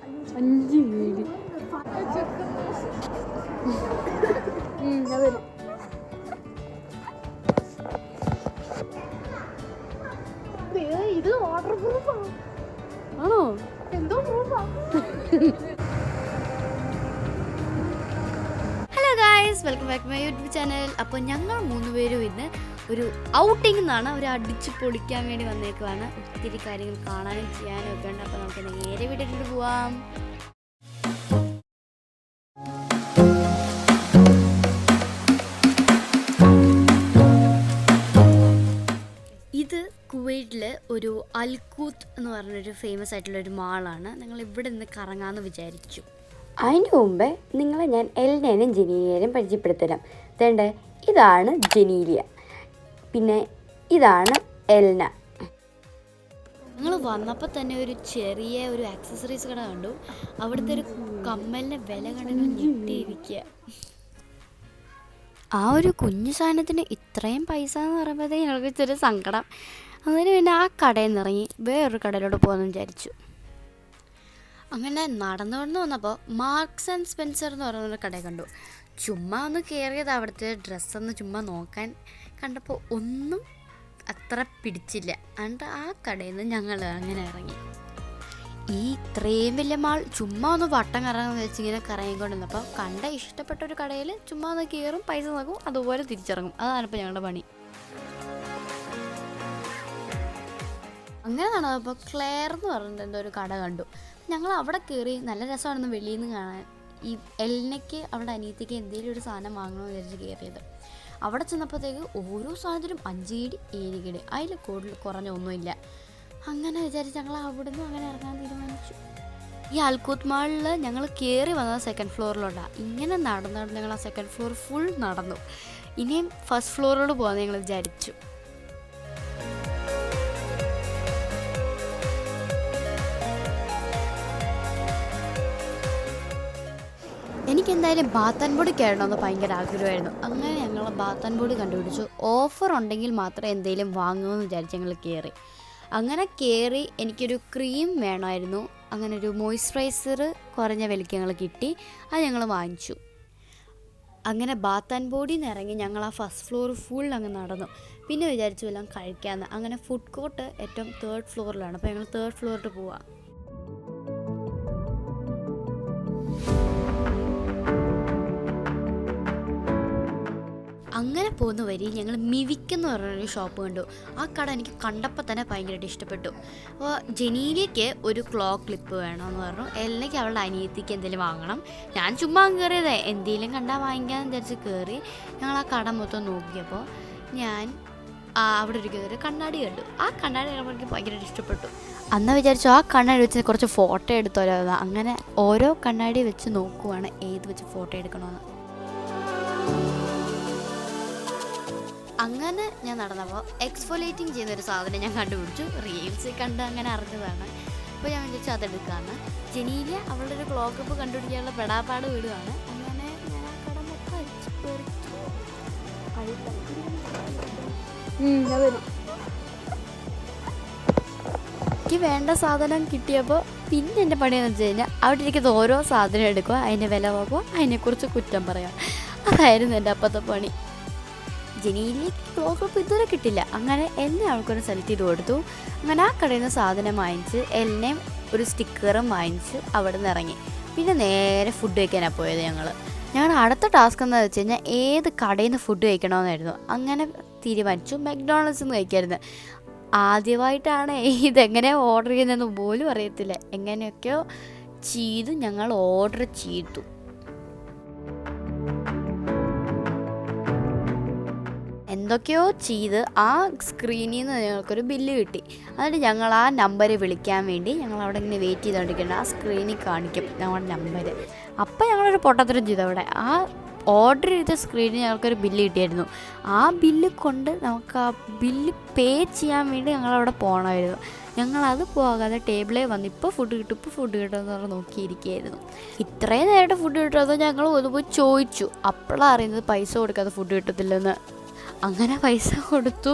5 വീട് അതല്ല ഇത് വാട്ടർ പ്രൂഫാ ആണോ എന്തോ പ്രൂഫാ. Hello guys, welcome back to my YouTube channel. അപ്പോൾ ഞങ്ങൾ 3 പേരും ഇന്ന് ഒരു ഔട്ടിംഗ് എന്നാണ് ഒരു അടിച്ച് പൊളിക്കാൻ വേണ്ടി വന്നേക്കുവാണ്. ഒത്തിരി കാര്യങ്ങൾ കാണാനും ചെയ്യാനും ഒക്കെ ഉണ്ട്. അപ്പോൾ നമുക്ക് നേരെ വീട്ടിലോട്ട് പോവാം. ഇത് കുവൈറ്റിൽ ഒരു അൽകൂത്ത് എന്ന് പറഞ്ഞൊരു ഫേമസ് ആയിട്ടുള്ളൊരു മാളാണ്. ഞങ്ങൾ ഇവിടെ നിന്ന് കറങ്ങാമെന്ന് വിചാരിച്ചു. അതിന് മുമ്പേ നിങ്ങളെ ഞാൻ എൽനേനും ജനീലിയനും പരിചയപ്പെടുത്തരാം. വേണ്ടേ, ഇതാണ് ജനീലിയ, പിന്നെ ഇതാണ് എൽന. ഞങ്ങൾ വന്നപ്പോൾ തന്നെ ഒരു ചെറിയ ഒരു ആക്സസറീസ് കട കണ്ടു. അവിടുത്തെ ഒരു കമ്മലിൻ്റെ വില കണ്ട് ഞെട്ടിയിരിക്കുക. ആ ഒരു കുഞ്ഞു സാധനത്തിന് ഇത്രയും പൈസ എന്ന് പറയുമ്പോഴത്തേക്ക് ഞങ്ങൾക്ക് ചെറിയ സങ്കടം. അതിന് പിന്നെ ആ കടയിൽ നിന്ന് ഇറങ്ങി വേറൊരു കടയിലോട്ട് പോകുമെന്ന് വിചാരിച്ചു. അങ്ങനെ നടന്നു വന്നപ്പോൾ മാർക്സ് ആൻഡ് സ്പെൻസർ എന്ന് പറയുന്നൊരു കടയിൽ കണ്ടു. ചുമ്മാ ഒന്ന് കയറിയത് അവിടുത്തെ ഡ്രസ്സൊന്ന് ചുമ്മാ നോക്കാൻ കണ്ടപ്പോൾ ഒന്നും അത്ര പിടിച്ചില്ല. എന്നിട്ട് ആ കടയിൽ നിന്ന് ഞങ്ങൾ അങ്ങനെ ഇറങ്ങി. ഈ ഇത്രയും വലിയ മാൾ ചുമ്മാ ഒന്ന് വട്ടം കറങ്ങാന്ന് വെച്ചിങ്ങനെ കറങ്ങിക്കൊണ്ടിരുന്നപ്പോൾ കണ്ട ഇഷ്ടപ്പെട്ട ഒരു കടയിൽ ചുമ്മാ ഒന്ന് കയറും, പൈസ നോക്കും, അതുപോലെ തിരിച്ചിറങ്ങും. അതാണിപ്പോൾ ഞങ്ങളുടെ പണി. അങ്ങനെ നടന്നപ്പോൾ ക്ലെയർ എന്ന് പറഞ്ഞിട്ട് എന്തോ ഒരു കട കണ്ടു. ഞങ്ങൾ അവിടെ കയറി. നല്ല രസമാണെന്ന് വെളിയിൽ നിന്ന് കാണാൻ. ഈ എൽനയ്ക്ക് അവിടെ അനിയത്തിക്ക് എന്തെങ്കിലും ഒരു സാധനം വാങ്ങണമെന്ന് വിചാരിച്ച് കയറിയത്. അവിടെ ചെന്നപ്പോഴത്തേക്ക് ഓരോ സാധനത്തിനും 5 കിടി 7 കിടി, അതിൽ കൂടുതൽ കുറഞ്ഞ ഒന്നുമില്ല. അങ്ങനെ വിചാരിച്ച് ഞങ്ങൾ അവിടെ നിന്ന് അങ്ങനെ ഇറങ്ങാൻ തീരുമാനിച്ചു. ഈ അൽകൂത്ത് മാളിൽ ഞങ്ങൾ കയറി വന്നത് 2nd ഫ്ലോറിലോട്ടാണ്. ഇങ്ങനെ നടന്ന് ഞങ്ങൾ ആ 2nd ഫ്ലോർ ഫുൾ നടന്നു. ഇനിയും ഫസ്റ്റ് ഫ്ലോറിലോട്ട് പോകാമെന്ന് ഞങ്ങൾ വിചാരിച്ചു. എനിക്കെന്തായാലും ബാത്ത് ആൻഡ് ബോഡി കയറണമെന്ന് ഭയങ്കര ആഗ്രഹമായിരുന്നു. അങ്ങനെ ഞങ്ങൾ ബാത്ത് ആൻഡ് ബോഡി കണ്ടുപിടിച്ചു. ഓഫർ ഉണ്ടെങ്കിൽ മാത്രമേ എന്തെങ്കിലും വാങ്ങുമെന്ന് വിചാരിച്ച് ഞങ്ങൾ കയറി. അങ്ങനെ കയറി എനിക്കൊരു ക്രീം വേണമായിരുന്നു. അങ്ങനെ ഒരു മോയ്സ്ചറൈസർ കുറഞ്ഞ വിലയ്ക്ക് ഞങ്ങൾ കിട്ടി. അത് ഞങ്ങൾ വാങ്ങിച്ചു. അങ്ങനെ ബാത്ത് ആൻഡ് ബോഡിയിൽ നിന്ന് ഇറങ്ങി ഞങ്ങൾ ആ ഫസ്റ്റ് ഫ്ലോർ ഫുൾ അങ്ങ് നടന്നു. പിന്നെ വിചാരിച്ചു എല്ലാം കഴിക്കാമെന്ന്. അങ്ങനെ ഫുഡ് കോർട്ട് ഏറ്റവും 3rd ഫ്ലോറിലാണ്. അപ്പോൾ ഞങ്ങൾ 3rd ഫ്ലോറിൽ പോവാം. അങ്ങനെ പോകുന്ന വരി ഞങ്ങൾ മിവിക്ക് എന്ന് പറഞ്ഞൊരു ഷോപ്പ് കണ്ടു. ആ കട എനിക്ക് കണ്ടപ്പോൾ തന്നെ ഭയങ്കരമായിട്ട് ഇഷ്ടപ്പെട്ടു. അപ്പോൾ ജനീലിയയ്ക്ക് ഒരു ക്ലോക്ക് ക്ലിപ്പ് വേണമെന്ന് പറഞ്ഞു. എല്ലയ്ക്ക് അവളുടെ അനിയത്തിക്ക് എന്തെങ്കിലും വാങ്ങണം. ഞാൻ ചുമ്മാ കയറിയതേ, എന്തെങ്കിലും കണ്ടാൽ വാങ്ങിക്കാമെന്ന് വിചാരിച്ച് കയറി. ഞങ്ങൾ ആ കട മൊത്തം നോക്കിയപ്പോൾ ഞാൻ അവിടെ ഒരു കണ്ണാടി കണ്ടു. ആ കണ്ണാടി എനിക്ക് ഭയങ്കരമായിട്ട് ഇഷ്ടപ്പെട്ടു. അന്ന് വിചാരിച്ചു ആ കണ്ണാടി വെച്ച് കുറച്ച് ഫോട്ടോ എടുത്തോലോ. അങ്ങനെ ഓരോ കണ്ണാടി വെച്ച് നോക്കുവാണ് ഏത് വെച്ച് ഫോട്ടോ എടുക്കണമെന്ന്. അങ്ങനെ ഞാൻ നടന്നപ്പോൾ എക്സ്ഫോലേറ്റിംഗ് ചെയ്യുന്നൊരു സാധനം ഞാൻ കണ്ടുപിടിച്ചു. റീൽസ് കണ്ട് അങ്ങനെ അറിഞ്ഞതാണ്. അപ്പോൾ ഞാൻ വിചാരിച്ചു അതെടുക്കാമെന്ന്. ജനീലിയ അവളുടെ ഒരു ക്ലോക്ക് അപ്പ് കണ്ടുപിടിക്കാനുള്ള പെടാപ്പാട് വീടുകയാണ്. അങ്ങനെ ഞാൻ ആ കട മൊത്തം അടിച്ചു പെറുക്കി. എനിക്ക് വേണ്ട സാധനം കിട്ടിയപ്പോൾ പിന്നെ എൻ്റെ പണിയെന്ന് വെച്ച് കഴിഞ്ഞാൽ അവിടെ ഇരിക്കുന്ന ഓരോ സാധനം എടുക്കുക, അതിൻ്റെ വില നോക്കുക, അതിനെക്കുറിച്ച് കുറ്റം പറയുക. അതായിരുന്നു എൻ്റെ അപ്പത്തെ പണി. ജനീലിയ ക്ലോക്ക് അപ്പ് ഇതുവരെ കിട്ടില്ല. അങ്ങനെ എന്നെ ആൾക്കൊരു സെലക്ട് ചെയ്ത് കൊടുത്തു. അങ്ങനെ ആ കടയിൽ നിന്ന് സാധനം വാങ്ങിച്ച് എന്നെയും ഒരു സ്റ്റിക്കറും വാങ്ങിച്ച് അവിടെ നിന്ന് ഇറങ്ങി. പിന്നെ നേരെ ഫുഡ് കഴിക്കാനാണ് പോയത്. ഞങ്ങളുടെ അടുത്ത ടാസ്ക് എന്താണെന്ന് വെച്ച് കഴിഞ്ഞാൽ ഏത് കടയിൽ നിന്ന് ഫുഡ് കഴിക്കണമെന്നായിരുന്നു. അങ്ങനെ തീരുമാനിച്ചു മക്ഡൊണാൾഡ്സിൽ നിന്ന് കഴിക്കരുത്. ആദ്യമായിട്ടാണ് ഇതെങ്ങനെ ഓർഡർ ചെയ്യുന്നതെന്ന് പോലും അറിയത്തില്ല. എങ്ങനെയൊക്കെയോ ചെയ്തു ഞങ്ങൾ ഓർഡർ ചെയ്തു. എന്തൊക്കെയോ ചെയ്ത് ആ സ്ക്രീനിൽ നിന്ന് ഞങ്ങൾക്കൊരു ബില്ല് കിട്ടി. എന്നിട്ട് ഞങ്ങൾ ആ നമ്പർ വിളിക്കാൻ വേണ്ടി ഞങ്ങൾ അവിടെ ഇങ്ങനെ വെയിറ്റ് ചെയ്തുകൊണ്ടിരിക്കണം. ആ സ്ക്രീനിൽ കാണിക്കും ഞങ്ങളുടെ നമ്പർ. അപ്പം ഞങ്ങളൊരു പൊട്ടത്തരം ചെയ്തു. അവിടെ ആ ഓർഡർ ചെയ്ത സ്ക്രീനിൽ ഞങ്ങൾക്കൊരു ബില്ല് കിട്ടിയായിരുന്നു. ആ ബില്ല് കൊണ്ട് നമുക്ക് ആ ബില്ല് പേ ചെയ്യാൻ വേണ്ടി ഞങ്ങളവിടെ പോകണമായിരുന്നു. ഞങ്ങളത് പോകാതെ ടേബിളേ വന്ന് ഇപ്പോൾ ഫുഡ് കിട്ടുമെന്ന് പറഞ്ഞ് നോക്കിയിരിക്കുകയായിരുന്നു. ഇത്രയും നേരത്തെ ഫുഡ് കിട്ടുമെന്ന് ഞങ്ങൾ ഒന്ന് പോയി ചോദിച്ചു. അപ്പോഴാണ് അറിയുന്നത് പൈസ കൊടുക്കാതെ ഫുഡ് കിട്ടത്തില്ലെന്ന്. അങ്ങനെ പൈസ കൊടുത്തു.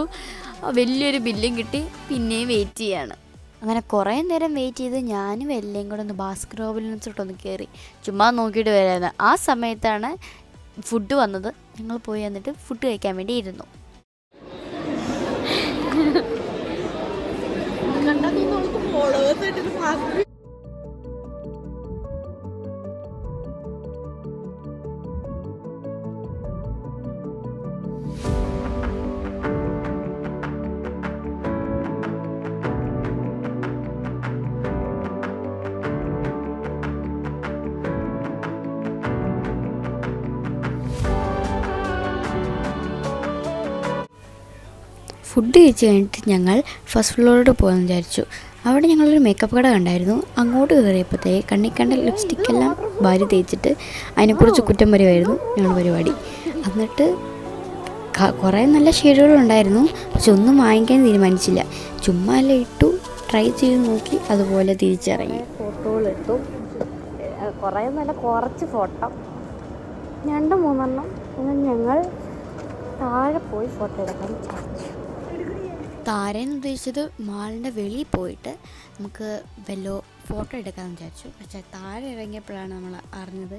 വലിയൊരു ബില്ലും കിട്ടി. പിന്നെയും വെയിറ്റ് ചെയ്യാണ്. അങ്ങനെ കുറേ നേരം വെയിറ്റ് ചെയ്ത് ഞാനും എല്ലാം കൂടെ ഒന്ന് ബാസ്കറ്റ് റോബിൻസിലോട്ടൊന്ന് കയറി ചുമ്മാ നോക്കിയിട്ട് വരാമെന്ന്. ആ സമയത്താണ് ഫുഡ് വന്നത്. ഞങ്ങൾ പോയി എന്നിട്ട് ഫുഡ് കഴിക്കാൻ വേണ്ടി ഇരുന്നു. ഫുഡ് കഴിച്ച് കഴിഞ്ഞിട്ട് ഞങ്ങൾ ഫസ്റ്റ് ഫ്ലോറിലോട്ട് പോകാമെന്ന് വിചാരിച്ചു. അവിടെ ഞങ്ങളൊരു മേക്കപ്പ് കട കണ്ടായിരുന്നു. അങ്ങോട്ട് കയറിയപ്പോഴത്തേക്ക് കണ്ണി കണ്ട ലിപ്സ്റ്റിക്കെല്ലാം വാരി തേച്ചിട്ട് അതിനെക്കുറിച്ച് കുറ്റം പറയുമായിരുന്നു ഞങ്ങളുടെ പരിപാടി. എന്നിട്ട് കുറേ നല്ല ഷെയ്ഡുകളുണ്ടായിരുന്നു, പക്ഷെ ഒന്നും വാങ്ങിക്കാൻ തീരുമാനിച്ചില്ല. ചുമ്മാ എല്ലാം ഇട്ടു, ട്രൈ ചെയ്ത് നോക്കി, അതുപോലെ തിരിച്ചിറങ്ങി. ഫോട്ടോകളെടുത്തു, കുറച്ച് ഫോട്ടോ, 2-3 അങ്ങനെ ഞങ്ങൾ താഴെ പോയി ഫോട്ടോ എടുക്കാൻ വിചാരിച്ചു. താരേന്ന് ഉദ്ദേശിച്ചത് മാളിൻ്റെ വെളിയിൽ പോയിട്ട് നമുക്ക് വല്ലോ ഫോട്ടോ എടുക്കാമെന്ന് വിചാരിച്ചു. പക്ഷേ താഴെ ഇറങ്ങിയപ്പോഴാണ് നമ്മൾ അറിഞ്ഞത്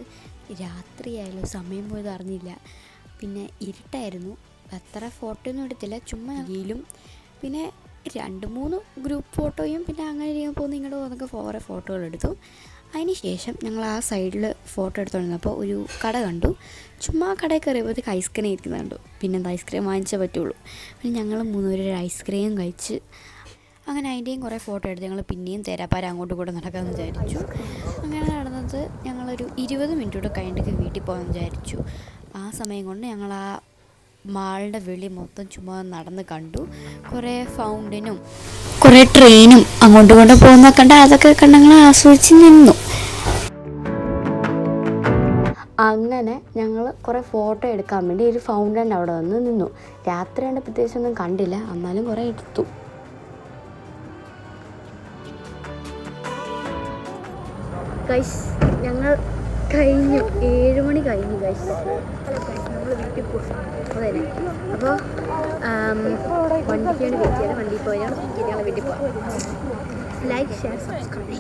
രാത്രിയായാലും സമയം പോയത് അറിഞ്ഞില്ല. പിന്നെ ഇരുട്ടായിരുന്നു, അത്ര ഫോട്ടോയൊന്നും എടുത്തില്ല, ചുമ്മാ കയ്യിലും പിന്നെ 2-3 ഗ്രൂപ്പ് ഫോട്ടോയും പിന്നെ അങ്ങനെ പോകുന്ന ഇങ്ങോട്ട് പോകുന്നൊക്കെ കുറേ ഫോട്ടോകളെടുത്തു. അതിന് ശേഷം ഞങ്ങൾ ആ സൈഡിൽ ഫോട്ടോ എടുത്തുകൊണ്ടിരുന്നപ്പോൾ ഒരു കട കണ്ടു. ചുമ്മാ കടയിൽ കയറിയപ്പോഴത്തേക്ക് ഐസ്ക്രീം ഇരിക്കുന്നത് കണ്ടു. പിന്നെ എന്താ ഐസ്ക്രീം വാങ്ങിച്ചേ പറ്റുള്ളൂ. പിന്നെ ഞങ്ങൾ 3 പേര് ഐസ്ക്രീം കഴിച്ച് അങ്ങനെ അതിൻ്റെയും കുറേ ഫോട്ടോ എടുത്ത് ഞങ്ങൾ പിന്നെയും തേരാപ്പാര അങ്ങോട്ടും കൂടെ നടക്കാമെന്ന് വിചാരിച്ചു. അങ്ങനെ നടന്നത് ഞങ്ങളൊരു 20 മിനിറ്റ് കൂടെ കഴിഞ്ഞിട്ട് വീട്ടിൽ പോകാമെന്ന് വിചാരിച്ചു. ആ സമയം കൊണ്ട് ഞങ്ങൾ ആ മാളിൻ്റെ വെളി മൊത്തം ചുമ്മാ നടന്ന് കണ്ടു. കുറേ ഫൗണ്ടനും കുറേ ട്രെയിനും അങ്ങോട്ടും ഇങ്ങോട്ടും പോകുന്ന കണ്ട് അതൊക്കെ കണ്ട് ഞങ്ങൾ ആസ്വദിച്ച് നിന്നു. അങ്ങനെ ഞങ്ങൾ കുറേ ഫോട്ടോ എടുക്കാൻ വേണ്ടി ഒരു ഫൗണ്ടൻ അവിടെ വന്ന് നിന്നു. രാത്രിയാണ്ട് പ്രത്യേകിച്ചൊന്നും കണ്ടില്ല, എന്നാലും കുറേ എടുത്തു. ഗൈസ് ഞങ്ങൾ കഴിഞ്ഞു, 7 മണി കഴിഞ്ഞു ഗൈസ്. നമ്മൾ വീട്ടിൽ പോകും അതെ. അപ്പോൾ വണ്ടിക്ക് വേണ്ടി വെയിറ്റ് ചെയ്യണം. വണ്ടിയിൽ പോയാൽ ഞങ്ങൾ വീട്ടിൽ പോകാം. Like, share, subscribe.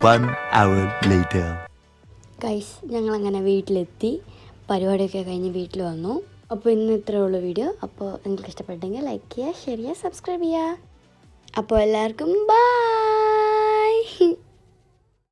One hour later. Guys ഞങ്ങളങ്ങനെ വീട്ടിലെത്തി, പരിപാടിയൊക്കെ കഴിഞ്ഞ് വീട്ടിൽ വന്നു. അപ്പോൾ ഇന്ന് ഇത്രയേ ഉള്ളൂ വീഡിയോ. അപ്പോൾ നിങ്ങൾക്ക് ഇഷ്ടപ്പെട്ടെങ്കിൽ ലൈക്ക് ചെയ്യുക, ഷെയർ ചെയ്യുക, സബ്സ്ക്രൈബ് ചെയ്യുക. അപ്പോൾ എല്ലാവർക്കും ബൈ.